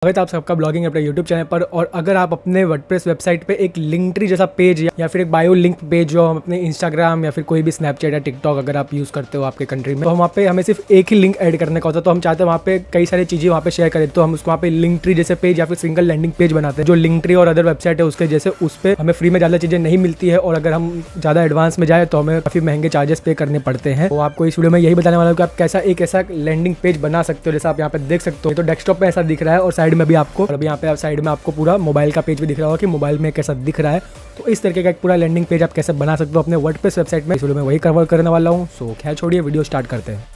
स्वागत है आप सबका ब्लॉगिंग अपने यूट्यूब चैनल पर। और अगर आप अपने वर्डप्रेस वेबसाइट पे एक लिंकट्री जैसा पेज या फिर एक बायो लिंक पेज जो हम अपने इंस्टाग्राम या फिर कोई भी स्नैपचैट या टिकटॉक अगर आप यूज़ करते हो आपके कंट्री में, तो वहाँ पे हमें सिर्फ एक ही लिंक ऐड करने का होता है। तो हम चाहते हैं वहाँ पे कई सारी चीज़ें वहाँ पे शेयर करें, तो हम उसको वहाँ पे लिंकट्री जैसे पेज या फिर सिंगल लैंडिंग पेज बनाते हैं। जो लिंकट्री और अदर वेबसाइट है उसके जैसे उस पर हमें फ्री में ज़्यादा चीज़ें नहीं मिलती है, और अगर हम ज़्यादा एडवांस में जाए तो हमें काफ़ी महंगे चार्जेस पे करने पड़ते हैं। तो आपको इस वीडियो में यही बताने वाला हूँ कि आप कैसा एक ऐसा लैंडिंग पेज बना सकते हो जैसा आप यहाँ पे देख सकते हो। तो डेस्कटॉप में ऐसा दिख रहा है और साइड में भी आपको, और अभी यहाँ पे साइड में आपको पूरा मोबाइल का पेज भी दिख रहा होगा कि मोबाइल में कैसा दिख रहा है। तो इस तरीके का एक पूरा लैंडिंग पेज आप कैसे बना सकते हो अपने वर्डप्रेस वेबसाइट में, इस वीडियो में वही कवर करने वाला हूँ। सो खैर छोड़िए, वीडियो स्टार्ट करते हैं।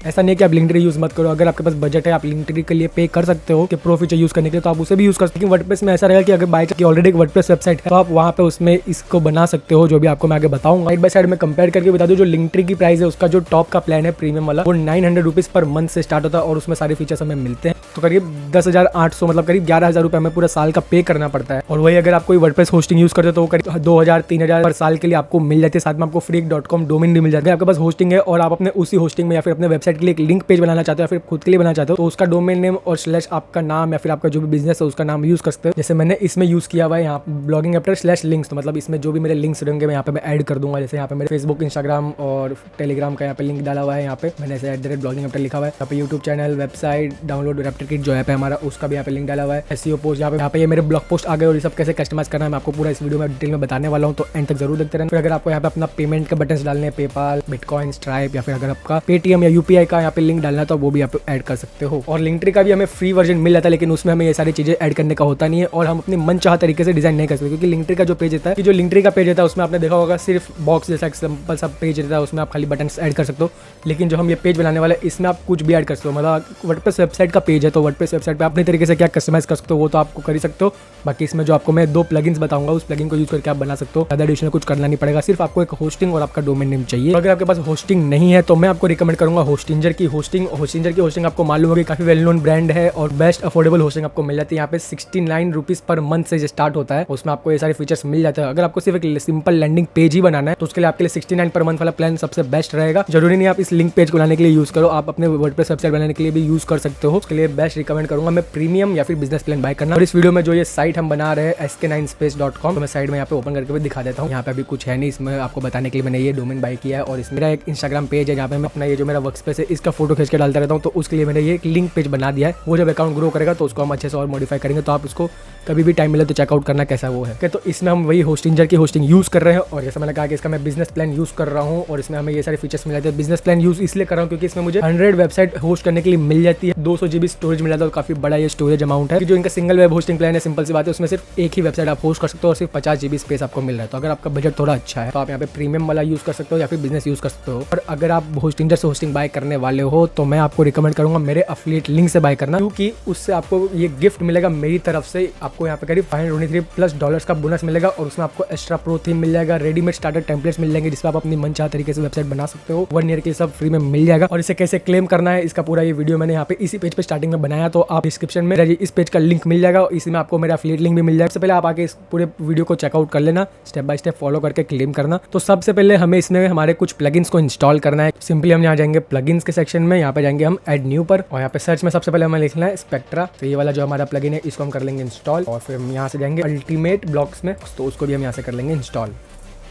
ऐसा नहीं है कि आप लिंकट्री यूज़ मत करो। अगर आपके पास बजट है आप लिंकट्री के लिए पे कर सकते हो कि प्रो फीचर यूज़ करने के लिए, तो आप उसे भी यूज़ कर सकते हो। लेकिन वर्डप्रेस में ऐसा रहेगा कि अगर बाय चांस ऑलरेडी एक वर्डप्रेस वेबसाइट है तो आप वहाँ पे उसमें इसको बना सकते हो, जो भी आपको मैं आगे बताऊंगा। साइड बाय साइड में कंपेयर करके बता दूं, जो लिंकट्री की प्राइस है उसका जो टॉप का प्लान है प्रीमियम वाला, वो 900 रुपीज़ पर मंथ से स्टार्ट होता है और उसमें सारे फीचर्स हमें मिलते हैं। तो करीब 10,800 मतलब करीब 11,000 रुपये हमें पूरा साल का पे करना पड़ता है। और वही अगर आप कोई वर्डप्रेस होस्टिंग यूज़ करते हो तो करीब 2,000-3,000 पर साल के लिए आपको मिल जाती है। साथ में आपको freak.com डोमेन भी मिल जाता है। आपके पास होस्टिंग है और आप अपने उसी होस्टिंग में या फिर अपने वेबसाइट के लिए एक लिंक पेज बनाना चाहते हो या फिर खुद के लिए बनाना चाहते हो, तो उसका डोमेन नेम और स्लैश आपका नाम या फिर आपका जो भी बिजनेस है उसका नाम यूज़ कर सकते हो। जैसे मैंने इसमें यूज़ किया हुआ है यहाँ ब्लॉगिंग एप्टर स्लैश लिंक्स, तो मतलब इसमें जो भी मेरे लिंक्स रहेंगे मैं यहाँ पे मैं ऐड कर दूंगा। जैसे यहाँ पे मेरे फेसबुक, इंस्टाग्राम और टेलीग्राम का यहाँ पे लिंक डाला हुआ है। यहाँ पे मैंने ऐसे @ब्लॉगिंग एप्टर लिखा हुआ है। यहाँ पे YouTube channel, website, download Raptor kit जो ऐप है हमारा, उसका भी यहाँ पे लिंक डाला हुआ है। एसईओ पोस्ट यहाँ पे ये मेरे ब्लॉग पोस्ट आ गए और ये सब कैसे कस्टमाइज करना है मैं आपको पूरा इस वीडियो में डिटेल में बताने वाला हूँ, तो एंड तक जरूर देखते रहना। फिर अगर आपको यहाँ पे अपना पेमेंट के बटन डालने हैं, पेपाल, बिटकॉइन, स्ट्राइप या फिर अगर आपका पेटीएम या यूपीआई का यहाँ पे लिंक डालना है तो वो भी आप ऐड कर सकते हो। और लिंकट्री का भी हमें फ्री वर्जन मिल जाता है, लेकिन उसमें हमें ये सारी चीजें ऐड करने का होता नहीं है और हम अपनी मनचाहा तरीके से डिजाइन नहीं कर सकते। क्योंकि लिंकट्री का जो पेज रहता है, कि जो लिंकट्री का पेज रहता है उसमें आपने देखा होगा सिर्फ बॉक्स जैसा एक सिंपल सा पेज रहता है, उसमें आप खाली बटन ऐड कर सकते हो। लेकिन जो हम ये पेज बनाने वाले इसमें आप कुछ भी ऐड कर सकते हो। मतलब वर्डप्रेस वेबसाइट का पेज है तो वर्डप्रेस वेबसाइट पे अपने तरीके से क्या कस्टमाइज कर सकते हो वो तो आपको कर ही सकते हो। बाकी इसमें जो आपको मैं 2 प्लगइन्स बताऊंगा उस प्लगइन को यूज करके आप बना सकते हो। ज़्यादा एडिशनल कुछ करना नहीं पड़ेगा, सिर्फ आपको एक होस्टिंग और आपका डोमेन नेम चाहिए। अगर आपके पास होस्टिंग नहीं है तो मैं आपको रिकमेंड करूंगा होस्टिंजर की होस्टिंग। होस्टिंजर की होस्टिंग आपको मालूम होगी काफी वेल नोन ब्रांड है और बेस्ट अफोर्डेबल होस्टिंग आपको मिल जाती है। यहाँ पे 69 रुपीज़ पर मंथ से स्टार्ट होता है, उसमें आपको ये सारे फीचर्स मिल जाते हैं। अगर आपको सिर्फ एक सिंपल लैंडिंग पेज ही बनाना है तो उसके लिए आपके लिए 69 पर मंथ वाला प्लान सबसे बेस्ट रहेगा। जरूरी नहीं आप इस लिंक पेज को बनाने के लिए यूज करो, आप अपने वर्डप्रेस वेबसाइट बनाने के लिए भी यूज कर सकते हो। उसके लिए बेस्ट रिकमेंड करूंगा मैं प्रीमियम या फिर बिजनेस प्लान बाय करना। और इस वीडियो में जो ये साइट हम बना रहे हैं sk9space.com, तो मैं साइड में यहाँ पे ओपन करके भी दिखा देता हूँ। यहाँ पे अभी कुछ है नहीं, इसमें आपको बताने के लिए मैंने ये डोमेन बाय किया है। और इसमें मेरा एक इंस्टाग्राम पेज है जहाँ पे मैं अपना ये जो मेरा वर्क स्पेस है इसका फोटो खींच के डालता रहता हूँ, तो उसके लिए मैंने ये एक लिंक पेज बना दिया है। वो जब अकाउंट ग्रो करेगा तो उसको हम अच्छे से और मॉडिफाई करेंगे, तो आप उसको कभी भी टाइम मिले तो चेकआउट करना कैसा वो है। तो इसमें हम वही होस्टिंजर की होस्टिंग यूज़ कर रहे हैं और जैसे मैंने कहा कि इसका मैं बिजनेस प्लान यूज़ कर रहा हूँ और इसमें हमें ये सारे फीचर्स मिल जाते हैं। बिजनेस प्लान यूज़ इसलिए कर रहा हूँ क्योंकि इसमें मुझे 100 वेबसाइट होस्ट करने के लिए मिल जाती है, 200 GB स्टोरेज मिल जाता है और काफी बड़ा ये स्टोरेज अमाउंट है। जो इनका सिंगल वेब होस्टिंग प्लान है, सिंपल सी बात है, उसमें सिर्फ एक ही वेबसाइट आप होस्ट कर सकते हो और सिर्फ 50 GB स्पेस आपको मिल रहा है। तो अगर आपका बजट थोड़ा अच्छा है तो आप यहाँ पे प्रीमियम वाला यूज़ कर सकते हो या फिर बिजनेस यूज़ कर सकते हो। और अगर आप होस्टिंजर से होस्टिंग बाय करने वाले हो तो मैं आपको रिकमेंड करूंगा मेरे अफिलिएट लिंक से बाय करना, क्योंकि उससे आपको ये गिफ्ट मिलेगा मेरी तरफ से। आपको यहाँ पे करीब $523+ का बोनस मिलेगा और उसमें आपको एक्स्ट्रा प्रो थीम मिल जाएगा, रेडीमेड स्टार्टर टेम्पलेट्स मिल जाएंगे जिसपे आप अपनी मनचाहा तरीके से वेबसाइट बना सकते हो। 1 ईयर के लिए सब फ्री में मिल जाएगा। और इसे कैसे क्लेम करना है इसका पूरा ये वीडियो मैंने यहाँ पे इसी पेज पे स्टार्टिंग में बनाया, तो आप डिस्क्रिप्शन में इस पेज का लिंक मिल जाएगा और इसमें आपको मेरा अफिलिएट लिंक भी मिल जाएगा। सबसे पहले आप आके इस पूरे वीडियो को चेकआउट कर लेना, स्टेप बाय स्टेप फॉलो करके क्लेम करना। तो सबसे पहले हमें इसमें हमारे कुछ प्लगइन्स को इंस्टॉल करना है। सिंपली हम यहाँ जाएंगे प्लगइन्स के सेक्शन में, यहाँ पे जाएंगे हम ऐड न्यू पर और यहाँ पे सर्च में सबसे पहले हमें लिखना है स्पेक्ट्रा। तो ये वाला जो हमारा प्लगइन है इसको हम कर लेंगे इंस्टॉल और फिर हम यहाँ से जाएंगे अल्टीमेट ब्लॉक्स में, तो उसको भी हम यहाँ से कर लेंगे इंस्टॉल।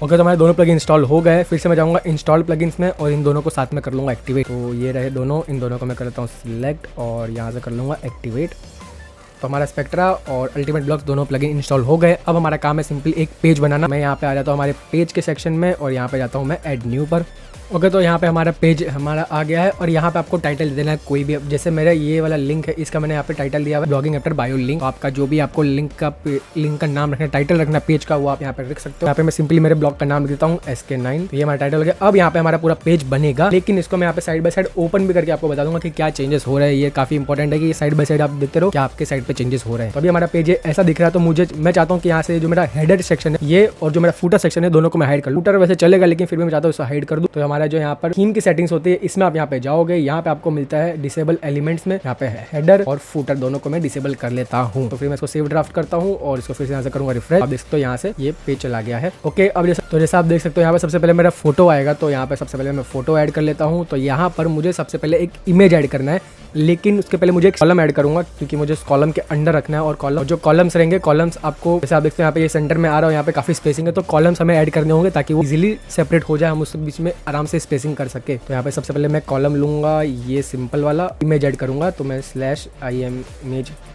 ओके, तो हमारे दोनों प्लगइन इंस्टॉल हो गए। फिर से मैं जाऊँगा इंस्टॉल प्लगइन्स में और इन दोनों को साथ में कर लूँगा एक्टिवेट। तो ये रहे दोनों, इन दोनों को मैं कर लेता हूँ सिलेक्ट और यहाँ से कर लूँगा एक्टिवेट। तो हमारा स्पेक्ट्रा और अल्टीमेट ब्लॉक्स दोनों प्लगइन इंस्टॉल हो गए। अब हमारा काम है सिंपली एक पेज बनाना। मैं यहाँ पे आ जाता हूँ हमारे पेज के सेक्शन में और यहाँ पे जाता हूँ मैं ऐड न्यू पर। ओके, तो यहाँ पे हमारा पेज हमारा आ गया है और यहाँ पे आपको टाइटल देना है कोई भी। जैसे मेरा ये वाला लिंक है इसका मैंने यहाँ पे टाइटल दिया हुआ है ब्लॉगिंग एप्टर बायो लिंक। तो आपका जो भी आपको लिंक का नाम रखना, टाइटल रखना पेज का, वो आप यहाँ पे रख सकते हो। यहाँ पे मैं सिंपली मेरे ब्लॉग का नाम देता हूँ SK9। तो ये हमारा टाइटल हो गया। अब यहाँ पे हमारा पूरा पेज बनेगा, लेकिन इसको मैं यहाँ पे साइड बाय साइड ओपन भी करके आपको बता दूंगा कि क्या चेंजेस हो रहे हैं। ये काफी इंपॉर्टेंट है कि साइड बाय साइड आप देखते रहो क्या आपके साइड पे चेंजेस हो रहे हैं। तो अभी हमारा पेज ऐसा दिख रहा है, तो मैं चाहता हूँ कि यहाँ से जो मेरा हेडर सेक्शन है ये और जो मेरा फूटर सेक्शन है दोनों को मैं हाइड कर लूँ। फूटर वैसे चलेगा लेकिन फिर भी मैं चाहता हूँ इसे हाइड कर दूँ। तो हमारा हमारा जो यहाँ पर थीम की सेटिंग्स होती है इसमें आप यहाँ पे जाओगे, यहाँ पे आपको मिलता है डिसेबल एलिमेंट्स में, यहाँ पे हेडर और फुटर दोनों को मैं डिसेबल कर लेता हूँ। तो फिर मैं इसको सेव ड्राफ्ट करता हूँ और इसको फिर से यहाँ से करूंगा रिफ्रेश। आप देख सकते हो यहाँ से ये पेज चला गया है। ओके, अब जैसे आप देख सकते हो यहाँ पे सबसे पहले मेरा फोटो आएगा, तो यहाँ पे सबसे पहले मैं फोटो ऐड कर लेता हूँ। तो यहाँ पर मुझे सबसे पहले एक इमेज ऐड करना है, लेकिन उसके पहले मुझे एक कॉलम ऐड करूंगा क्योंकि मुझे उस कॉलम के अंडर रखना है। और कॉलम जो कॉलम्स रहेंगे, कॉलम्स आपको जैसे आप देखते हैं यहाँ पे ये सेंटर में आ रहा है, यहाँ पे काफी स्पेसिंग है, तो कॉलम्स हमें ऐड करने होंगे ताकि वो इजीली सेपरेट हो जाए, हम उसके बीच में आराम से स्पेसिंग कर सके। तो यहाँ पे सबसे पहले मैं कॉलम लूंगा, ये सिंपल वाला इमेज ऐड करूंगा, तो मैं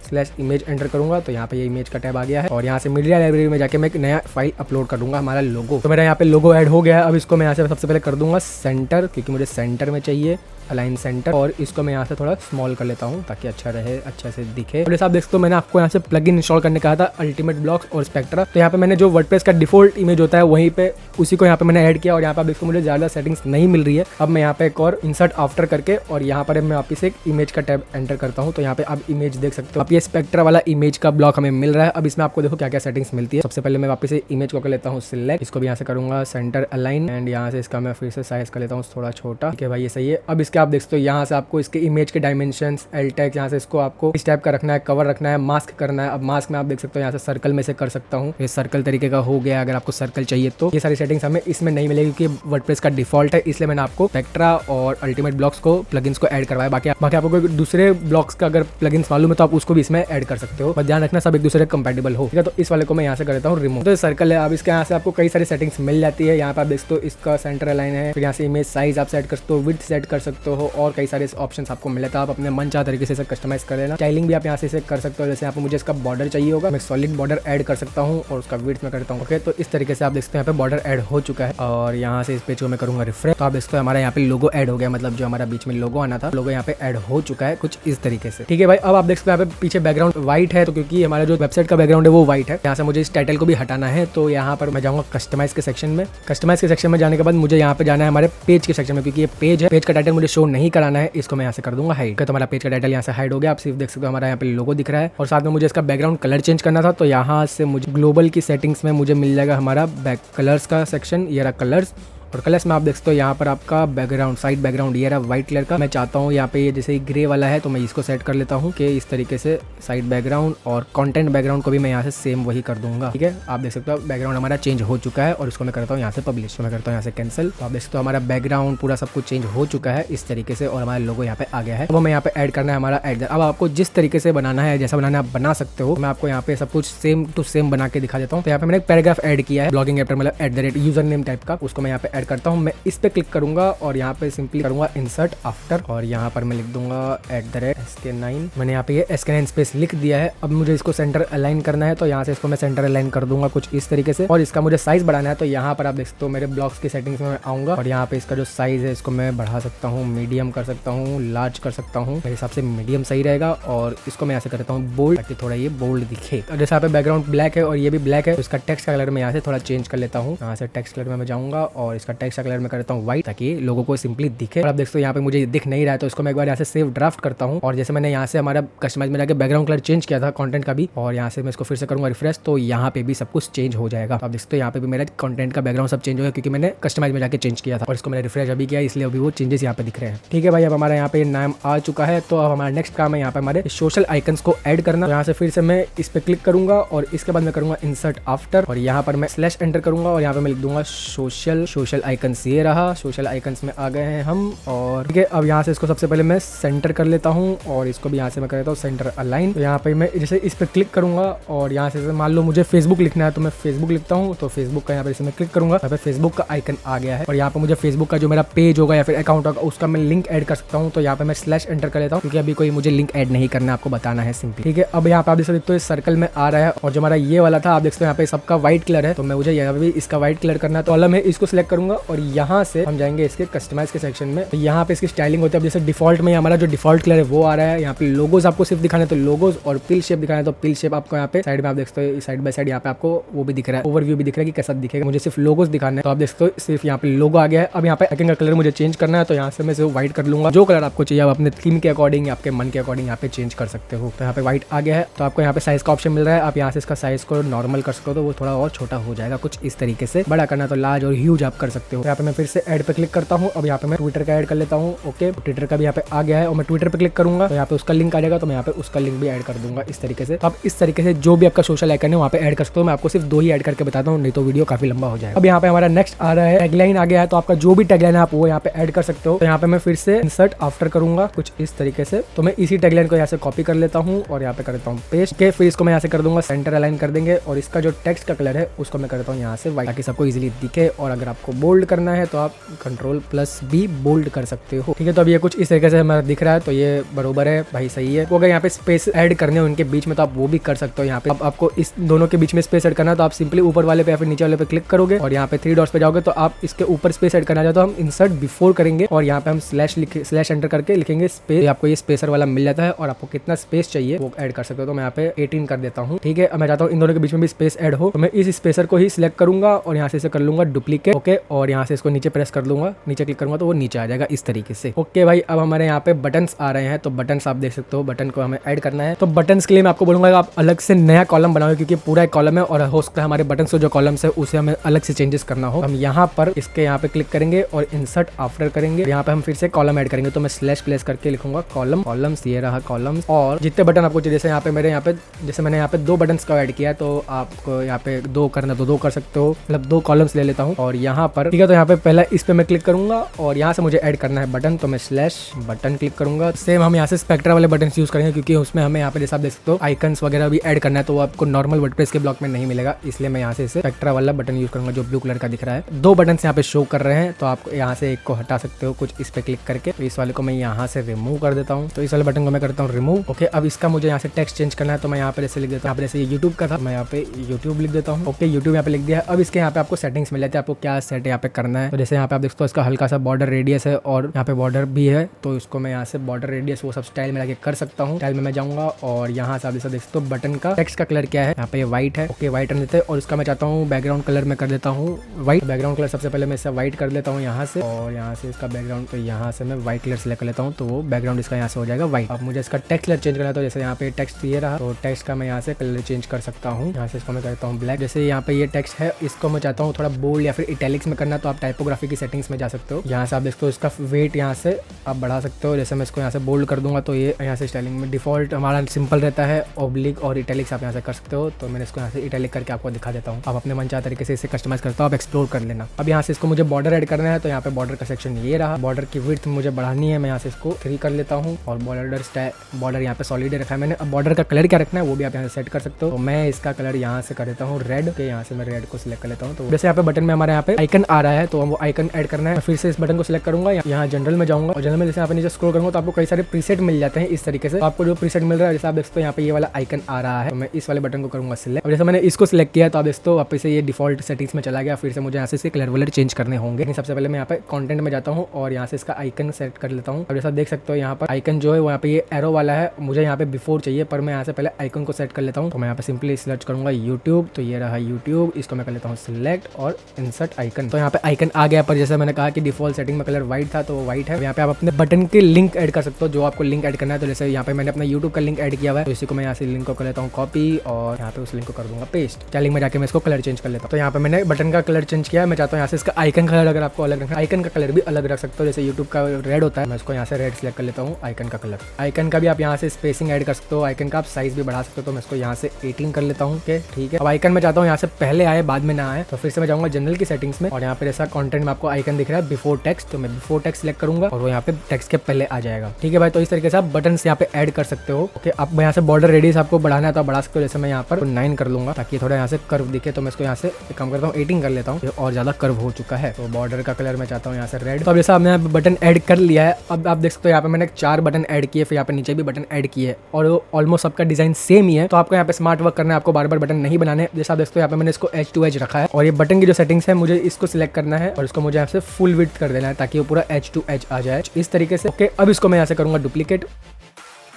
/image एंटर करूंगा। तो यहाँ पे ये इमेज का टैब आ गया है और यहाँ से मीडिया लाइब्रेरी में जाके मैं एक नया फाइल अपलोड कर दूंगा, हमारा लोगो। तो मेरा यहाँ पे लोगो ऐड हो गया है। अब इसको मैं यहाँ से सबसे पहले कर दूंगा सेंटर, क्योंकि मुझे सेंटर में चाहिए, अलाइन सेंटर। और इसको मैं यहाँ से थोड़ा स्मॉल कर लेता हूँ ताकि अच्छा रहे, अच्छा से दिखे। और जैसे आप देखते हो मैंने आपको यहाँ से प्लगइन इंस्टॉल करने कहा था, अल्टीमेट ब्लॉक्स और स्पेक्ट्रा। तो यहाँ पे मैंने जो वर्डप्रेस का डिफॉल्ट इमेज होता है वहीं पे उसी को यहाँ पे मैंने ऐड किया। और यहाँ पे आप देखो मुझे ज़्यादा सेटिंग्स नहीं मिल रही है। अब मैं यहाँ पे एक और इंसर्ट आफ्टर करके और यहाँ पर मैं वापस एक इमेज का टैब एंटर करता हूँ। तो यहाँ पे आप इमेज देख सकते हो, आप ये स्पेक्ट्रा वाला इमेज का ब्लॉक हमें मिल रहा है। अब इसमें आपको देखो क्या क्या सेटिंग्स मिलती है। सबसे पहले मैं वापस इमेज को कर लेता हूँ सिलेक्ट, इसको भी यहाँ से करूंगा सेंटर अलाइन एंड यहाँ से इसका मैं फिर से साइज कर लेता हूँ थोड़ा छोटा। ठीक है भाई, ये सही है। अब इसके आप देखते हो यहाँ से आपको इसके इमेज के डायमेंशंस, एल टैग, यहाँ से इसको आपको इस टाइप का रखना है, कवर रखना है, मास्क करना है। अब मास्क में आप देख सकते हो यहाँ से सर्कल में से कर सकता हूँ, ये सर्कल तरीके का हो गया। अगर आपको सर्कल चाहिए तो ये सारी सेटिंग्स हमें इसमें नहीं मिलेगी क्योंकि वर्डप्रेस का डिफॉल्ट है, इसलिए मैंने आपको स्पेक्ट्रा और अल्टीमेट ब्लॉक्स को प्लगइन्स को ऐड करवाया। बाकी आपको कोई दूसरे ब्लॉक्स का अगर प्लगइन्स मालूम है तो आप उसको भी इसमें ऐड कर सकते हो, बस ध्यान रखना सब एक दूसरे कंपैटिबल हो। ठीक है, तो इस वाले को मैं यहाँ से कर देता हूँ रिमूव। तो सर्कल है, अब इसके यहाँ से आपको कई सारी सेटिंग्स मिल जाती है। यहाँ पे आप देख सकते हो इसका सेंटर अलाइन है, फिर यहाँ से इमेज साइज आप सेट कर सकते हो, विड्थ सेट कर सकते हो और कई सारे ऑप्शन आपको मिले था। आप अपने मन चाह तरीके से कस्टमाइज कर लेना। स्टाइलिंग भी आप यहाँ से कर सकते हो, जैसे यहाँ पे मुझे इसका बॉर्डर चाहिए होगा, मैं सॉलिड बॉर्डर ऐड कर सकता हूँ और उसका विड्थ में करता हूँ। ओके, तो इस तरीके से आप देख सकते हैं यहाँ पे बॉर्डर ऐड हो चुका है। और यहाँ से इस पेज को मैं करूंगा रिफ्रेश, तो आप देख सकते हो हमारा यहाँ पे लोगो ऐड हो गया, मतलब जो हमारा बीच में लोगो आना था, लोगो यहाँ पे ऐड हो चुका है कुछ इस तरीके से। ठीक है भाई, अब आप देख सकते हो यहाँ पे पीछे बैकग्राउंड व्हाइट है, तो क्योंकि हमारा जो वेबसाइट का बैकग्राउंड है वो व्हाइट है। यहाँ से मुझे इस टाइटल को भी हटाना है, तो यहाँ पर मैं जाऊँगा कस्टमाइज के सेक्शन में। कस्टमाइज के सेक्शन में जाने के बाद मुझे यहाँ पे जाना है हमारे पेज के सेक्शन में, क्योंकि ये पेज है, पेज का टाइटल मुझे शो नहीं कराना है, इसको मैं यहाँ से कर दूंगा हाइड। तो हमारा पेज का टाइटल यहाँ से हाइड हो गया। आप सिर्फ देख सकते हो हमारा यहाँ पे लोगो दिख रहा है। और साथ में मुझे इसका बैकग्राउंड कलर चेंज करना था, तो यहाँ से मुझे ग्लोबल की सेटिंग्स में मुझे मिल जाएगा हमारा बैक कलर्स का सेक्शन, ये रहा कलर्स। और कलर्स में आप देख सकते हो यहाँ पर आपका बैकग्राउंड, साइड बैकग्राउंड ये रहा व्हाइट कलर का। मैं चाहता हूँ यहाँ पे ये जैसे ग्रे वाला है, तो मैं इसको सेट कर लेता हूँ कि इस तरीके से साइड बैकग्राउंड और कंटेंट बैकग्राउंड को भी मैं यहाँ से सेम वही कर दूंगा। ठीक है, आप देख सकते हो बैकग्राउंड हमारा चेंज हो चुका है और इसको मैं करता हूँ यहाँ से पब्लिश, तो मैं करता हूँ यहाँ से कैंसिल। तो आप देख सकते हो हमारा बैकग्राउंड पूरा सब कुछ चेंज हो चुका है इस तरीके से और हमारा लोगो यहाँ पे आ गया है। अब हमें यहाँ पे ऐड करना है हमारा एड। अब आपको जिस तरीके से बनाना है, जैसा बनाना है आप बना सकते हो। मैं आपको यहाँ पे सब कुछ सेम टू सेम बना के दिखा देता हूँ। तो यहाँ पे मैंने एक पैराग्राफ ऐड किया है, ब्लॉगिंग एप मतलब @यूजर नेम टाइप का, उसको मैं यहाँ पे ऐड करता हूँ। मैं इस पे क्लिक करूंगा और यहाँ पे सिंपली करूंगा इंसर्ट आफ्टर और यहाँ पर मैं लिख दूंगा @SK9। मैंने यहाँ पे ये SK9 स्पेस लिख दिया है। अब मुझे इसको सेंटर अलाइन करना है, तो यहाँ से इसको मैं सेंटर अलाइन कर दूंगा कुछ इस तरीके से। और इसका मुझे साइज बढ़ाना है, तो यहाँ पर आप देख सकते हो मेरे ब्लॉक्स की सेटिंग्स में मैं आऊंगा और यहाँ पे इसका जो साइज है इसको मैं बढ़ा सकता हूँ, मीडियम कर सकता हूँ, लार्ज कर सकता हूँ। मेरे हिसाब से मीडियम सही रहेगा। और इसको मैं यहाँ से करता हूँ बोल्ड, ताकि थोड़ा ये बोल्ड दिखे। और जैसे यहाँ पे बैकग्राउंड ब्लैक है और ये भी ब्लैक है, तो इसका टेक्स्ट का कलर मैं यहाँ से थोड़ा चेंज कर लेता हूँ। यहाँ से टेक्स्ट कलर में मैं जाऊंगा और इसका टेक्स्ट का कलर मैं करता हूँ व्हाइट, ताकि लोगों को सिंपली दिखे। और आप देखते हो यहाँ पे मुझे दिख नहीं रहा है, तो इसको मैं एक बार यहाँ से सेव ड्राफ्ट करता हूँ। और जैसे मैंने यहाँ से हमारा कस्टमाइज में जाके बैकग्राउंड कलर चेंज किया था कंटेंट का भी, और यहाँ से मैं इसको फिर से करूंगा रिफ्रेश, तो यहाँ पे भी सब कुछ चेंज हो जाएगा। तो आप देखते हो यहाँ पे भी मेरा कंटेंट का बैकग्राउंड सब चेंज हो गया, क्योंकि मैंने कस्टमाइज में जाके चेंज किया था। और इसको मैंने रिफ्रेश अभी किया, इसलिए अभी वो चेंजेस यहाँ पे दिख रहे हैं। ठीक है भाई, अब हमारा यहाँ पे नाम आ चुका है। तो अब हमारा नेक्स्ट काम है यहाँ पे हमारे सोशल आइकन्स को ऐड करना। तो यहाँ से फिर से मैं इस पे क्लिक करूंगा और इसके बाद मैं करूंगा इंसर्ट आफ्टर और यहाँ पर मैं स्लैश एंटर करूंगा और यहाँ पे मैं लिख दूंगा सोशल आइकन्स। ये रहा, सोशल आइकन्स में आ गए हैं हम। और ठीक है, अब यहाँ से इसको सबसे पहले मैं सेंटर कर लेता हूँ और इसको भी यहाँ से मैं कर लेता हूँ सेंटर अलाइन। तो यहाँ पे मैं जैसे इस पे क्लिक करूंगा और यहाँ से मान लो मुझे फेसबुक लिखना है, तो मैं फेसबुक लिखता हूँ। तो फेसबुक का यहाँ पे मैं क्लिक करूंगा, यहाँ पे फेसबुक का आइकन आ गया है। और यहाँ पे मुझे फेसबुक का जो मेरा पेज होगा या फिर अकाउंट होगा उसका मैं लिंक ऐड कर सकता हूँ। तो यहाँ पे मैं स्लैश एंटर कर लेता हूँ, क्योंकि अभी कोई मुझे लिंक ऐड नहीं करना, आपको बताना है सिंपली। ठीक है, अब यहाँ पे आप देख सकते हो सर्कल में आ रहा है और जो हमारा ये वाला था आप देख सकते हो यहाँ पे सबका व्हाइट कलर है, तो मैं मुझे यहाँ पे इसका व्हाइट कलर करना है। तो कॉलम है, इसको सिलेक्ट करूंगा और यहाँ से हम जाएंगे इसके कस्टमाइज के सेक्शन में। तो यहाँ पे इसकी स्टाइलिंग होती है। अब जैसे डिफॉल्ट में हमारा जो डिफॉल्ट कलर है वो आ रहा है। यहाँ पे लोगोज आपको सिर्फ दिखाना है, तो लोगोज और पिल शेप दिखाना है, तो पिल शेप आपको यहाँ पे साइड में आप देख सकते हो, साइड बाय साइड यहाँ पे आपको वो भी दिख रहा है, ओवरव्यू भी दिख रहा है कि कैसा दिखेगा। मुझे सिर्फ लोगोज दिखाना है, तो आप देख सकते हो सिर्फ यहाँ पे लोगो आ गया है। अब यहाँ पे आइकन का कलर मुझे चेंज करना है, तो यहाँ से मैं सिर्फ व्हाइट कर लूंगा। जो कलर आपको चाहिए आप अपने थीम के अकॉर्डिंग, आपके मन के अकॉर्डिंग यहाँ पे चेंज कर सकते हो। तो यहाँ पे व्हाइट आ गया है। तो आपको यहाँ पे साइज का ऑप्शन मिल रहा है, आप यहाँ से इसका साइज को नॉर्मल कर सकते हो, तो वो थोड़ा और छोटा हो जाएगा कुछ इस तरीके से। बड़ा करना तो लार्ज और ह्यूज आप कर सकते हो। यहाँ पे मैं फिर से ऐड पे क्लिक करता हूँ। अब यहाँ पे मैं ट्विटर का ऐड कर लेता हूँ। ओके, ट्विटर का भी यहाँ पे आ गया है और मैं ट्विटर पे क्लिक करूंगा तो यहाँ पे उसका लिंक आ जाएगा, तो मैं यहाँ पे उसका लिंक भी ऐड कर दूंगा इस तरीके से। तो आप इस तरीके से जो भी आपका सोशल आइकन है वहाँ पे ऐड कर सकते हो। मैं आपको सिर्फ 2 ही ऐड करके बताता हूँ, नहीं तो वीडियो काफी लंबा हो जाएगा। अब यहाँ पे हमारा नेक्स्ट आ रहा है टैगलाइन आ गया है, तो आपका जो भी टैगलाइन है आप वो यहाँ पे ऐड कर सकते हो। तो यहाँ पे मैं फिर से इंसर्ट आफ्टर करूंगा कुछ इस तरीके से। तो मैं इसी टैगलाइन को यहाँ से कॉपी कर लेता हूँ और यहाँ पे करता हूँ पेस्ट के। फिर इसको मैं यहाँ से कर दूंगा सेंटर अलाइन कर देंगे और इसका जो टेक्स्ट का कलर है उसको मैं करता हूँ यहाँ से व्हाइट, ताकि सबको इजीली दिखे। और अगर आपको बोल्ड करना है तो आप Ctrl+B बोल्ड कर सकते हो। ठीक है, तो अब ये कुछ इस तरीके से हमारा दिख रहा है, तो ये बरोबर है भाई, सही है। तो अगर यहाँ पे स्पेस ऐड करने हो उनके बीच में तो आप वो भी कर सकते हो। यहाँ पे अब आपको इस दोनों के बीच में स्पेस ऐड करना है तो आप सिंपली ऊपर वाले पे या फिर नीचे वाले पे क्लिक करोगे और यहाँ पे 3 डॉट्स पे जाओगे तो आप इसके ऊपर स्पेस ऐड करना चाहते हो, हम इंसर्ट बिफोर करेंगे और यहाँ पे हम स्लैश एंटर करके लिखेंगे स्पेस। आपको ये स्पेसर वाला मिल जाता है और आपको कितना स्पेस चाहिए वो ऐड कर सकते हो। तो मैं यहाँ पे 18 कर देता हूँ। ठीक है, अब मैं चाहता हूँ इन दोनों के बीच में भी स्पेस ऐड हो, तो मैं इस स्पेसर को ही सिलेक्ट करूंगा और यहाँ से इसे कर लूंगा डुप्लीकेट। ओके, और यहाँ से इसको नीचे प्रेस कर दूंगा, नीचे क्लिक करूंगा तो वो नीचे आ जाएगा इस तरीके से। ओके भाई, अब हमारे यहाँ पे बटन्स आ रहे हैं, तो बटन्स आप देख सकते हो, बटन को हमें ऐड करना है। तो बटन्स के लिए मैं आपको बोलूंगा आप अलग से नया कॉलम बनाओ, क्योंकि पूरा एक कॉलम है और हो सकता है हमारे बटन्स जो कॉलम्स है उसे हमें अलग से चेंजेस करना हो। हम यहाँ पर इसके यहाँ पे क्लिक करेंगे और इंसर्ट आफ्टर करेंगे, यहाँ पे हम फिर से कॉलम ऐड करेंगे। तो मैं स्लैश प्लेस करके लिखूंगा कॉलम्स, ये रहा कॉलम्स। और जितने बटन आपको चाहिए, जैसे यहाँ पे मेरे यहाँ पे जैसे मैंने यहाँ पे 2 बटन्स का ऐड किया है, तो आपको यहाँ पे 2 करना तो 2 कर सकते हो, मतलब 2 कॉलम्स ले लेता हूँ और यहाँ पर ठीक है। तो यहाँ पे पहला इस पे मैं क्लिक करूंगा और यहाँ से मुझे ऐड करना है बटन, तो मैं स्लैश बटन क्लिक करूंगा। सेम हम यहाँ से स्पेक्ट्रा वाले बटन यूज करेंगे, क्योंकि उसमें हमें यहाँ पे जैसा आप देख सकते हो आइकन्स वगैरह भी ऐड करना है, तो वो आपको नॉर्मल वर्डप्रेस के ब्लॉक में नहीं मिलेगा, इसलिए मैं यहाँ से स्पेक्ट्रा वाला बटन यूज करूंगा जो ब्लू कलर का दिख रहा है। 2 बटन यहाँ पे शो कर रहे हैं, तो आप यहाँ से एक को हटा सकते हो कुछ इस पे क्लिक करके। तो इस वाले को मैं यहाँ से रिमूव कर देता हूँ, तो इस वाले बटन को मैं करता हूँ रिमूव। ओके, अब इसका मुझे यहाँ से टेक्स्ट चेंज करना है, तो मैं यहाँ पे जैसे लिख देता हूँ, यहाँ पे जैसे यूट्यूब का था मैं यहाँ पे यूट्यूब लिख देता हूँ। ओके, यूट्यूब यहाँ पे लिख दिया। अब इसके यहाँ पे आपको सेटिंग्स मिल जाते हैं, आपको क्या सेट यहाँ पे करना है। तो जैसे यहाँ पे आप देखते हो इसका हल्का सा बॉर्डर रेडियस है और यहाँ पे बॉर्डर भी है, तो इसको मैं यहाँ से बॉर्डर रेडियस वो सब स्टाइल में लाके कर सकता हूँ। स्टाइल में मैं जाऊंगा और यहाँ से आप जैसा देखते हो बटन का टेक्स्ट का कलर क्या है, यहाँ पे व्हाइट है। ओके, व्हाइट कर देते हैं और इसका मैं चाहता हूँ बैकग्राउंड कलर में कर देता हूँ व्हाइट। बैकग्राउंड कलर सबसे पहले मैं इसे व्हाइट कर देता हूँ यहाँ से, और यहाँ से इसका बैकग्राउंड, तो यहाँ से मैं व्हाइट कलर सेलेक्ट कर लेता हूँ, तो वो बैकग्राउंड इसका यहाँ से हो जाएगा व्हाइट। अब मुझे इसका टेक्स्ट कलर चेंज करना है, तो जैसे यहाँ पे टेक्स्ट ये रहा, तो टेक्स्ट का मैं यहाँ से कलर चेंज कर सकता हूँ। यहाँ से इसको मैं करता हूँ ब्लैक। जैसे यहाँ पे ये टेक्स्ट है, इसको मैं चाहता हूँ थोड़ा बोल्ड या फिर इटैलिक्स में करना, तो आप टाइपोग्राफी की सेटिंग्स में जा सकते हो। यहाँ से आप देखते हो इसका वेट यहाँ से आप बढ़ा सकते हो। जैसे मैं इसको यहाँ से बोल्ड कर दूंगा तो ये यहाँ से स्टाइलिंग में डिफॉल्ट हमारा सिंपल रहता है, ऑब्लिक और इटैलिक्स आप यहाँ से कर सकते हो। तो मैंने इसको यहाँ से इटैलिक करके आपको दिखा देता हूँ, आप अपने मन चाहे तरीके से इसे कस्टमाइज करते हो, आप एक्सप्लोर कर लेना। अब यहाँ से इसको मुझे बॉर्डर ऐड करना है, तो यहाँ पे बॉर्डर का सेक्शन ये रहा। बॉर्डर की विड्थ मुझे बढ़ानी है, मैं यहाँ से इसको 3 कर लेता हूँ और बॉर्डर यहाँ पे सॉलिड रखा है मैंने। अब बॉर्डर का कलर क्या रखना है वो भी आप यहाँ से सेट कर सकते हो। तो मैं इसका कलर यहाँ से कर देता हूँ रेड के, यहाँ से मैं रेड को सिलेक्ट कर लेता हूँ। तो जैसे यहाँ पे बटन में हमारे यहाँ पे आइकन आ रहा है, तो वो आइकन ऐड करना है। फिर से इस बटन को सिलेक्ट करूंगा, यहाँ जनरल में जाऊंगा और जनरल में जैसे यहाँ पे नीचे स्क्रॉल करूंगा तो आपको कई सारे प्रीसेट मिल जाते हैं इस तरीके से। आपको जो प्रीसेट मिल रहा है, जैसे आप देखते हो यहाँ पे ये वाला आइकन आ रहा है, तो मैं इस वाले बटन को करूंगा सिलेक्ट। और जैसे मैंने इसको सिलेक्ट किया तो आप देखते हो वापस से ये डिफॉल्ट सेटिंग्स में चला गया। फिर से मुझे यहाँ से कलर वलर चेंज करने होंगे। सबसे पहले मैं यहाँ पे कंटेंट में जाता हूँ और यहाँ से इसका आइकन सेट कर लेता हूँ। अब जैसा देख सकते हो यहाँ पर आइकन जो है वो यहाँ पे ये एरो वाला है, मुझे यहाँ पे बिफोर चाहिए, पर मैं यहाँ से पहले आइकन को सेट कर लेता हूँ। तो मैं यहाँ पे सिंपली सर्च करूंगा यूट्यूब, तो ये रहा यूट्यूब, इसको मैं कर लेता हूँ सिलेक्ट और इंसर्ट आइकन। तो यहाँ पे आइकन आ गया, पर जैसे मैंने कहा कि डिफॉल्ट सेटिंग में कलर व्हाइट था तो वो व्हाइट है। यहाँ पे आप अपने बटन के लिंक ऐड कर सकते हो, जो आपको लिंक ऐड करना है। तो जैसे यहाँ पे मैंने अपना यूट्यूब का लिंक ऐड किया हुआ है, तो इसी को मैं यहाँ से लिंक को कर लेता हूँ कॉपी और यहाँ पे उस लिंक को कर दूंगा पेस्ट। स्टाइलिंग में जाके मैं इसको कलर चेंज कर लेता हूँ। तो यहाँ पे मैंने बटन का कलर चेंज किया है। मैं चाहता हूँ यहाँ से इसका आइकन कलर अगर आपको अलग रखना है, आइकन का कलर भी अलग रख सकते हो। जैसे यूट्यूब का रेड होता है, मैं इसको यहाँ से रेड सिलेक्ट कर लेता हूँ आइकन का कलर। आइकन का भी आप यहाँ से स्पेसिंग ऐड कर सकते हो, आइकन का आप साइज भी बढ़ा सकते हो। तो मैं इसको यहाँ से 18 कर लेता हूँ। ठीक है, अब आइकन में चाहता हूँ यहाँ से पहले आए बाद में ना आए, तो फिर से मैं जाऊँगा जनरल की सेटिंग्स में और यहाँ पे जैसा कंटेंट में आपको आइकन दिख रहा है बिफोर टेक्स्ट, तो मैं बिफोर टेक्स्ट सिलेक्ट करूंगा और वो यहाँ पे टेक्स्ट के पहले आ जाएगा। ठीक है भाई, तो इस तरीके से आप बटन यहाँ पे ऐड कर सकते हो। ओके, अब यहाँ से बॉर्डर रेडियस आपको बढ़ाना है तो बढ़ा सकते हो। जैसे मैं यहाँ पर 9 कर लूंगा ताकि थोड़ा यहाँ से कर्व दिखे, तो मैं इसको यहाँ से काम करता हूँ 18 कर लेता हूँ, और ज्यादा कर्व हो चुका है। तो बॉर्डर का कलर मैं चाहता हूँ यहाँ से रेड। तो अब जैसा आपने बटन ऐड कर लिया है, अब आप देख सकते हो यहाँ पे मैंने 4 बटन ऐड किए, फिर यहाँ पे नीचे भी बटन ऐड किए और ऑलमोस्ट सबका डिजाइन सेम ही है। तो आपको यहाँ पे स्मार्ट वर्क करना है, आपको बार बार बटन नहीं बनाने। जैसा आप देखते हो यहाँ पे मैंने इसको एज टू एज रखा है और ये बटन की जो सेटिंग्स है मुझे इसको सिलेक्ट करना है और इसको मुझे यहाँ से फुल विड्थ कर देना है ताकि वो पूरा एज टू एज आ जाए इस तरीके से। ओके, अब इसको मैं यहाँ से करूंगा डुप्लीकेट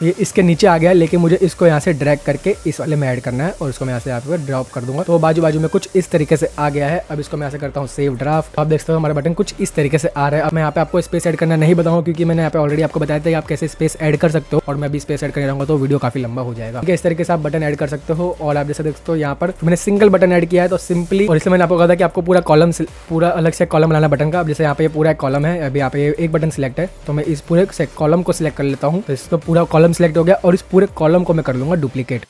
ये इसके नीचे आ गया, लेकिन मुझे इसको यहाँ से ड्रैग करके इस वाले में ऐड करना है और इसको मैं यहाँ से यहाँ पे ड्रॉप कर दूंगा। तो बाजू बाजू में कुछ इस तरीके से आ गया है। अब इसको मैं यहाँ से करता हूँ सेव ड्राफ्ट। आप देखते हो हमारा बटन कुछ इस तरीके से आ रहा है। अब मैं यहाँ पे आपको स्पेस ऐड करना नहीं बताऊंगा, क्योंकि मैंने यहाँ पे ऑलरेडी आपको बताया था कि आप कैसे स्पेस ऐड कर सकते हो, और मैं भी स्पेस ऐड कर रहूंगा तो वीडियो काफी लंबा हो जाएगा। इस तरीके से आप बटन ऐड कर सकते हो। और आप जैसे देखते हो यहाँ पर मैंने सिंगल बटन ऐड किया है, तो सिंपली, और इसलिए मैंने आपको कहा था कि आपको पूरा कॉलम, पूरा अलग से कॉलम बनाना बटन का। अब जैसे यहाँ पे पूरा कॉलम है, अभी यहाँ पे एक बटन सिलेक्ट है, तो मैं इस पूरे कॉलम को सिलेक्ट कर लेता हूँ। तो इसको पूरा कॉलम सिलेक्ट हो गया और इस पूरे कॉलम को मैं कर लूंगा डुप्लीकेट।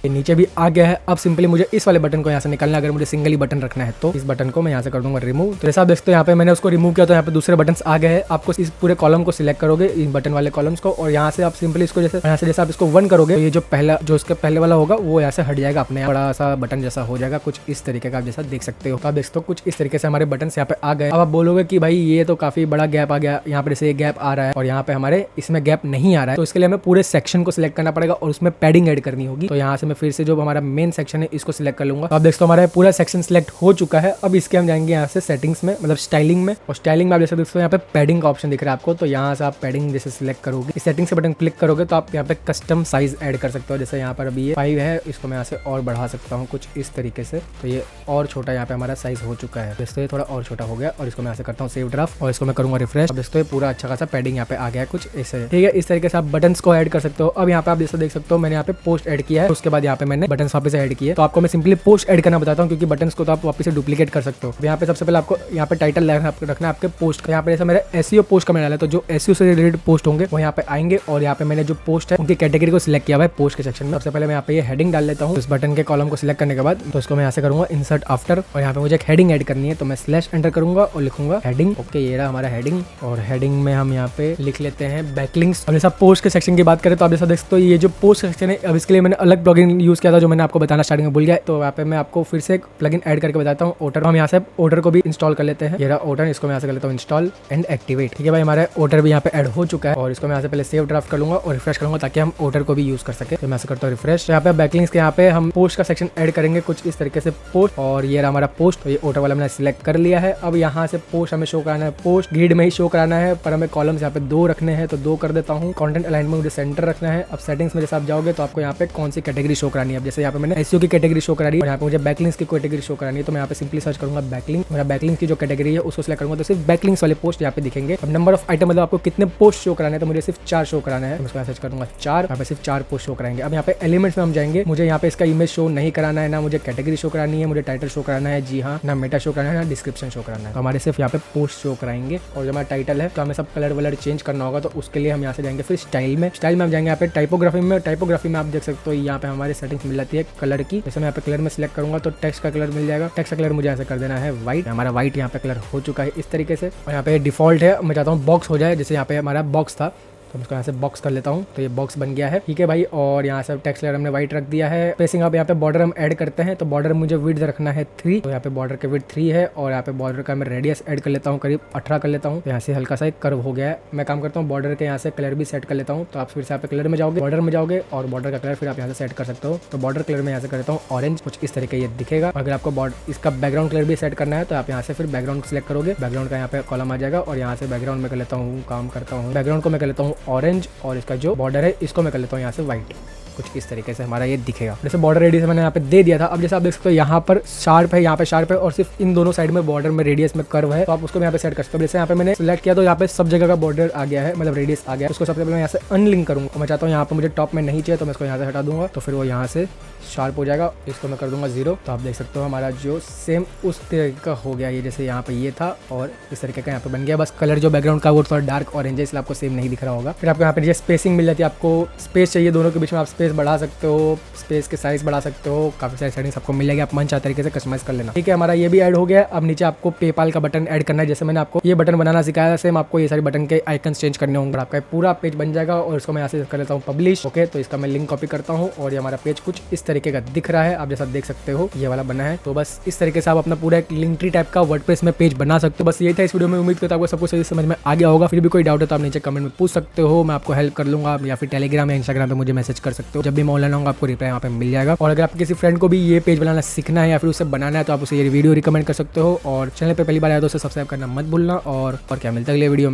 नीचे भी आ गया है। अब सिंपली मुझे इस वाले बटन को यहाँ से निकालना है। अगर मुझे सिंगल ही बटन रखना है तो इस बटन को मैं यहाँ से कर दूंगा रिमूव। तो जैसा आप देखते हो यहाँ पे मैंने उसको रिमूव किया, तो यहाँ पे दूसरे बटन आ गए हैं। आपको इस पूरे कॉलम को सिलेक्ट करोगे, इन बटन वाले कॉलम्स को, और यहाँ से आप सिंपली इसको जैसे आप इसको 1 करोगे, तो ये जो पहला, जो इसके पहले वाला होगा वो यहाँ से हट जाएगा, अपने बड़ा सा बटन जैसा हो जाएगा, कुछ इस तरीके का आप जैसा देख सकते हो। तो आप देख सकते हो कुछ इस तरीके से हमारे बटन यहाँ पे आ गए। अब आप बोलोगे कि भाई ये तो काफी बड़ा गैप आ गया, यहाँ पर जैसे गैप आ रहा है और यहाँ पे हमारे इसमें गैप नहीं आ रहा है, तो इसके लिए हमें पूरे सेक्शन को सिलेक्ट करना पड़ेगा और उसमें पैडिंग ऐड करनी होगी। तो यहाँ से मैं फिर से जो हमारा मेन सेक्शन है इसको सिलेक्ट कर लूंगा। तो आप देखते हो हमारा पूरा सेक्शन सिलेक्ट हो चुका है। अब इसके हम जाएंगे यहाँ से सेटिंग्स में, मतलब स्टाइलिंग में, और स्टाइलिंग में आप जैसे देखते हो यहाँ पे पैडिंग का ऑप्शन दिख रहा है आपको। तो यहाँ से आप पैडिंग जैसे सिलेक्ट करोगे, इस सेटिंग से बटन क्लिक करोगे तो आप यहाँ पे कस्टम साइज ऐड कर सकते हो। जैसे यहाँ पर अभी ये 5 है, इसको मैं यहाँ से और बढ़ा सकता हूँ कुछ इस तरीके से। तो ये और छोटा यहाँ पे हमारा साइज हो चुका है, जैसे ये थोड़ा और छोटा हो गया, और इसको मैं यहाँ से करता हूँ सेव ड्राफ्ट और इसको मैं करूँगा रिफ्रेश। अब दोस्तों पूरा अच्छा खासा पैडिंग यहाँ पे आ गया है कुछ ऐसे, ठीक है। इस तरीके से आप बटन्स को ऐड कर सकते हो। अब यहाँ पे आप जैसे देख सकते हो मैंने यहाँ पे पोस्ट ऐड किया है, उसके बाद यहाँ पे मैंने बटन वापस से ऐड किए। तो आपको मैं सिंपली पोस्ट ऐड करना बताता हूँ, क्योंकि बटन्स को तो आप वापस से डुप्लीकेट कर सकते हो। यहाँ पे सबसे पहले आपको यहाँ पे टाइटल रखना है आपके पोस्ट का। यहाँ पे जैसे मेरा एसईओ पोस्ट का मैंने डाला है, तो जो एसईओ से रिलेटेड पोस्ट होंगे वो यहाँ पे आएंगे, और यहाँ पे मैंने जो पोस्ट है उनकी कैटेगरी को सिलेक्ट किया हुआ है पोस्ट के सेक्शन में। सबसे पहले मैं यहाँ पे ये हेडिंग डाल लेता हूँ। इस बटन के कॉलम को सिलेक्ट करने के बाद तो इसको मैं यहाँ से करूंगा इंसर्ट आफ्टर, और यहाँ पे मुझे एक हेडिंग ऐड करनी है, तो मैं स्लैश एंटर करूंगा और लिखूंगा हेडिंग। ओके, ये रहा हमारा हेडिंग, और हेडिंग में हम यहाँ पे लिख लेते हैं बैकलिंक्स। अब जैसा पोस्ट के सेक्शन की बात करें तो आप जैसा देख सकते हो ये जो पोस्ट सेक्शन है, अब इसके लिए मैंने अलग प्लगइन यूज किया था जो मैंने आपको बताना स्टार्टिंग में भूल गया। तो यहाँ पे मैं आपको फिर से एक प्लगइन ऐड करके बताता हूँ, ओटर। हम यहाँ से ओटर को भी इंस्टॉल कर लेते हैं। ये रहा ओटर, इसको मैं यहाँ से कर लेता हूँ इंस्टॉल एंड एक्टिवेट। ठीक है भाई, हमारा ओटर भी यहाँ पे ऐड हो चुका है, और इसको मैं यहाँ से पहले सेव ड्राफ्ट कर लूंगा और रिफ्रेश करूंगा ताकि हम ओटर को भी यूज कर सके। तो मैं ऐसे करता हूँ रिफ्रेश। यहाँ पे बैकलिंक्स के यहाँ पे हम पोस्ट का सेक्शन ऐड करेंगे कुछ इस तरीके से पोस्ट, और ये रहा हमारा पोस्ट। तो ये ओटर वाला मैंने सिलेक्ट कर लिया है। अब यहाँ से पोस्ट हमें शो कराना है, पोस्ट ग्रिड में ही शो कराना है, पर हमें कॉलम्स यहाँ पे 2 रखने हैं, तो 2 कर देता हूँ। कंटेंट अलाइनमेंट मुझे सेंटर रखना है। अब सेटिंग्स में जैसे आप जाओगे तो आपको यहाँ पे कौन सी कैटेगरी शो करानी है। जैसे यहाँ पे मैंने एसईओ की कैटेगरी शो करा दी, और यहाँ पे मुझे बैकलिंक्स की कैटेगरी शो करानी है, तो मैं यहाँ पे सिंपली सर्च करूंगा बैकलिंक। मेरा बैकलिंक की जो कैटेगरी है उसको सिलेक्ट करूंगा, तो सिर्फ बैकलिंक्स वाले पोस्ट यहाँ पे दिखेंगे। अब नंबर ऑफ आइटम मतलब आपको कितने पोस्ट शो कराने हैं, तो मुझे सिर्फ 4 शो कराना है, तो मैं इसको सर्च करूंगा 4। यहाँ पे सिर्फ 4 पोस्ट शो कराएंगे। अब यहाँ पे एलिमेंट्स में हम जाएंगे, मुझे यहाँ पे इसका इमेज शो नहीं कराना है, ना मुझे कैटेगरी शो करानी है, मुझे टाइटल शो कराना है, जी हाँ, ना मेटा शो कराना है, ना डिस्क्रिप्शन शो कराना है। तो हमारे सिर्फ यहाँ पे पोस्ट शो कराएंगे। और जो हमारा टाइटल है तो हमें सब कलर वलर चेंज करना होगा, तो उसके लिए हम यहाँ से जाएंगे फिर स्टाइल में। स्टाइल में हम जाएंगे यहाँ पे टाइपोग्राफी में। टाइपोग्राफी में आप देख सकते हो यहाँ पे हमारी सेटिंग्स मिल जाती है कलर की। जैसे मैं यहाँ पे कलर में सिलेक्ट करूंगा तो टेक्स्ट का कलर मिल जाएगा। टेक्स्ट का कलर मुझे ऐसे कर देना है व्हाइट। हमारा व्हाइट यहाँ पे कलर हो चुका है इस तरीके से, और यहाँ पे डिफॉल्ट है, मैं चाहता हूँ बॉक्स हो जाए। जैसे यहाँ पे हमारा बॉक्स था तो इसको यहाँ से बॉक्स कर लेता हूँ, तो ये बॉक्स बन गया है। ठीक है भाई, और यहाँ से टेक्स्ट कलर हमने व्हाइट रख दिया है। स्पेसिंग अब यहाँ पे बॉर्डर हम ऐड करते हैं, तो बॉर्डर मुझे विड्थ रखना है 3, तो यहाँ पे बॉर्डर के विड्थ 3 है, और यहाँ पे बॉर्डर का मैं रेडियस ऐड कर लेता हूँ, करीब 18 कर लेता हूँ। तो यहाँ से हल्का सा एक कर्व हो गया है। मैं काम करता हूँ बॉर्डर के यहाँ से कलर भी सेट कर लेता हूँ। तो आप फिर से यहाँ पे कलर में जाओगे, बॉर्डर में जाओगे, और बॉर्डर का कलर फिर आप यहाँ से सेट कर सकते हो। तो बॉर्डर कलर में यहाँ से कर लेता हूँ ऑरेंज, कुछ इस तरीके ये दिखेगा। अगर आपको बॉर्डर इसका बैकग्राउंड कलर भी सेट करना है तो आप यहाँ से फिर बैकग्राउंड सेलेक्ट करोगे, बैकग्राउंड का यहाँ पे कॉलम आ जाएगा, और यहाँ से बैकग्राउंड में कर लेता हूँ, काम करता हूँ बैकग्राउंड को मैं कर लेता हूँ ऑरेंज, और इसका जो बॉर्डर है इसको मैं कर लेता हूँ यहाँ से व्हाइट। कुछ इस तरीके से हमारा ये दिखेगा। जैसे बॉर्डर रेडियस मैंने यहाँ पे दे दिया था। अब जैसे आप देख सकते हो यहाँ पर शार्प है, यहाँ पे शार्प है, और सिर्फ इन दोनों साइड में बॉर्डर में रेडियस में कर्व है, तो आप उसको यहाँ पे सेट कर सकते हो। जैसे यहाँ पे मैंने सिलेक्ट किया तो यहाँ पे सब जगह का बॉर्डर आ गया है, मतलब रेडियस आ गया है। उसको सबसे पहले मैं यहाँ से अनलिंक करूँगा, तो मैं चाहता हूँ यहाँ पे मुझे टॉप में नहीं चाहिए, तो मैं इसको यहाँ से हटा दूंगा, तो फिर वो यहाँ से शार्प हो जाएगा। इसको मैं कर दूंगा 0। तो आप देख सकते हो हमारा जो सेम उस तरीके का हो गया। ये जैसे यहाँ पे ये था और इस तरीके का यहाँ पे बन गया। बस कलर जो बैकग्राउंड का वो थोड़ा डार्क ऑरेंज है, इसलिए आपको सेम नहीं दिख रहा होगा। फिर आपको यहाँ पे स्पेसिंग मिल जाती है। आपको स्पेस चाहिए दोनों के बीच में, आप स्पेस बढ़ा सकते हो, स्पेस के साइज बढ़ा सकते हो, काफी सारी सेटिंग्स आपको मिल जाएगी। आप मन चाहे तरीके से कस्टमाइज कर लेना। ठीक है, हमारा ये भी ऐड हो गया। अब नीचे आपको पेपाल का बटन ऐड करना है। जैसे मैंने आपको ये बटन बनाना सिखाया था, सेम आपको ये सारे बटन के आइकन्स चेंज करने होंगे। आपका पूरा पेज बन जाएगा, और इसको मैं यहाँ से कर लेता हूँ पब्लिश। ओके, तो इसका मैं लिंक कॉपी करता हूँ, और ये हमारा पेज कुछ इस तरीके का दिख रहा है। आप जैसा देख सकते हो ये वाला बना है। तो बस इस तरीके से आप अपना पूरा एक लिंक ट्री टाइप का वर्डप्रेस में पेज बना सकते हो। बस ये था इस वीडियो में। उम्मीद करता हूं आपको सब कुछ सही समझ में आ गया होगा। फिर भी कोई डाउट है तो आप नीचे कमेंट में पूछ सकते हो, मैं आपको हेल्प कर लूंगा, या फिर टेलीग्राम या इंस्टाग्राम पे मुझे मैसेज कर सकते हो। जब भी मैं ऑनलाइन आऊंगा आपको रिप्लाई यहाँ पे मिल जाएगा। और अगर आप किसी फ्रेंड को भी ये पेज बनाना सीखना है या फिर उसे बनाना है तो आप उसे ये वीडियो रिकमेंड कर सकते हो। और चैनल पे पहली बार आया तो उसे सब्सक्राइब करना मत भूलना। और क्या मिलता है अगले वीडियो में।